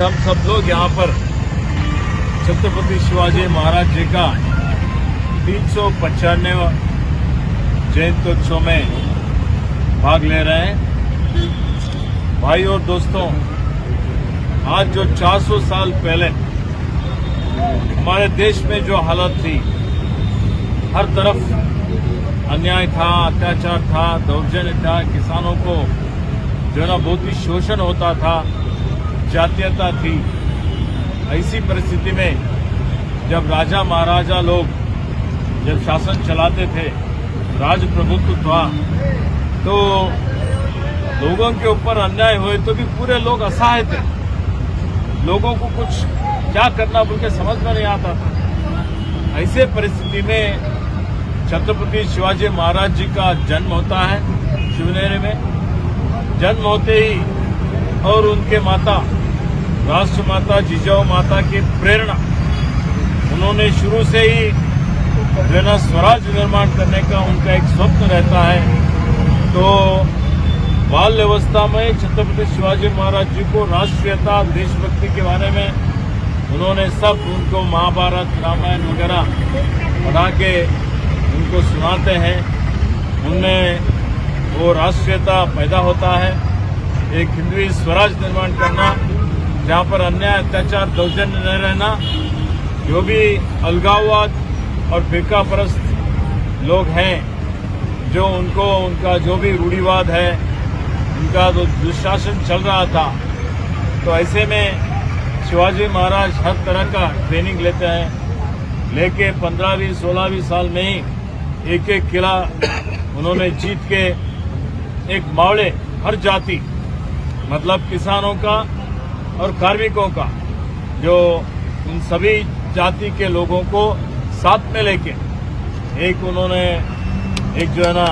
हम सब लोग यहाँ पर छत्रपति शिवाजी महाराज जी का 395वां जयंत्योत्सव में भाग ले रहे हैं। भाई और दोस्तों, आज जो 400 साल पहले हमारे देश में जो हालत थी, हर तरफ अन्याय था, अत्याचार था, दौर्जन्य था, किसानों को जो है ना बहुत ही शोषण होता था, जातीयता थी। ऐसी परिस्थिति में जब राजा महाराजा लोग जब शासन चलाते थे, राजप्रभुत्व था, तो लोगों के ऊपर अन्याय हुए तो भी पूरे लोग असहाय थे। लोगों को कुछ क्या करना बोल के समझ में नहीं आता था। ऐसे परिस्थिति में छत्रपति शिवाजी महाराज जी का जन्म होता है शिवनेरी में। जन्म होते ही और उनके माता राष्ट्र माता जिजाऊ माता की प्रेरणा, उन्होंने शुरू से ही जो ना स्वराज निर्माण करने का उनका एक स्वप्न रहता है। तो बाल अवस्था में छत्रपति शिवाजी महाराज जी को राष्ट्रीयता, देशभक्ति के बारे में उन्होंने सब उनको महाभारत, रामायण वगैरह पढ़ा के उनको सुनाते हैं। उनमें वो राष्ट्रीयता पैदा होता है, एक हिंदवी स्वराज निर्माण करना, जहाँ पर अन्याय, अत्याचार, दौर्जन्य न रहना। जो भी अलगाववाद और फिरकापरस्त लोग हैं, जो उनको उनका जो भी रूढ़िवाद है, उनका जो दुशासन चल रहा था, तो ऐसे में शिवाजी महाराज हर तरह का ट्रेनिंग लेते हैं। लेके 15वीं 16वीं साल में ही एक एक किला उन्होंने जीत के एक मावड़े, हर जाति मतलब किसानों का और कार्मिकों का, जो उन सभी जाति के लोगों को साथ में लेके एक उन्होंने एक जो है ना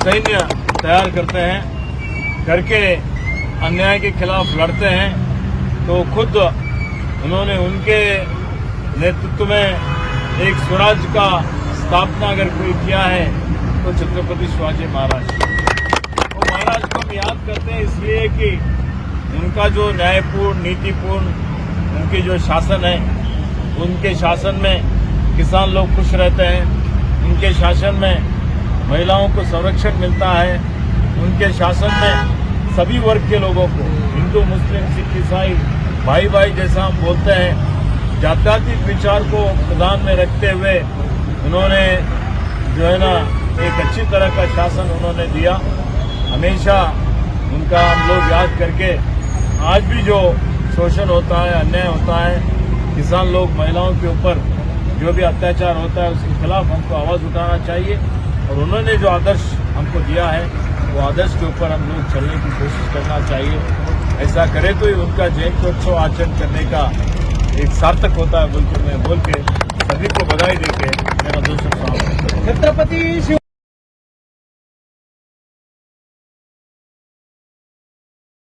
सैन्य तैयार करते हैं, करके अन्याय के खिलाफ लड़ते हैं। तो खुद उन्होंने उनके नेतृत्व में एक स्वराज का स्थापना अगर कोई किया है तो छत्रपति शिवाजी महाराज। तो महाराज को हम याद करते हैं इसलिए कि उनका जो न्यायपूर्ण, नीतिपूर्ण उनकी जो शासन है, उनके शासन में किसान लोग खुश रहते हैं, उनके शासन में महिलाओं को संरक्षण मिलता है, उनके शासन में सभी वर्ग के लोगों को, हिंदू, मुस्लिम, सिख, ईसाई भाई भाई जैसा हम बोलते हैं, जात्यातीत विचार को प्रधान में रखते हुए उन्होंने जो है ना एक अच्छी तरह का शासन उन्होंने दिया। हमेशा उनका हम लोग याद करके, आज भी जो शोषण होता है, अन्याय होता है, किसान लोग, महिलाओं के ऊपर जो भी अत्याचार होता है, उसके खिलाफ हमको आवाज उठाना चाहिए। और उन्होंने जो आदर्श हमको दिया है, वो आदर्श के ऊपर हम लोग चलने की कोशिश करना चाहिए। ऐसा करे तो ही उनका जयंत्योत्सव आचरण करने का एक सार्थक होता है। बोल के सभी को बधाई देके मेरा दोस्तों छत्रपति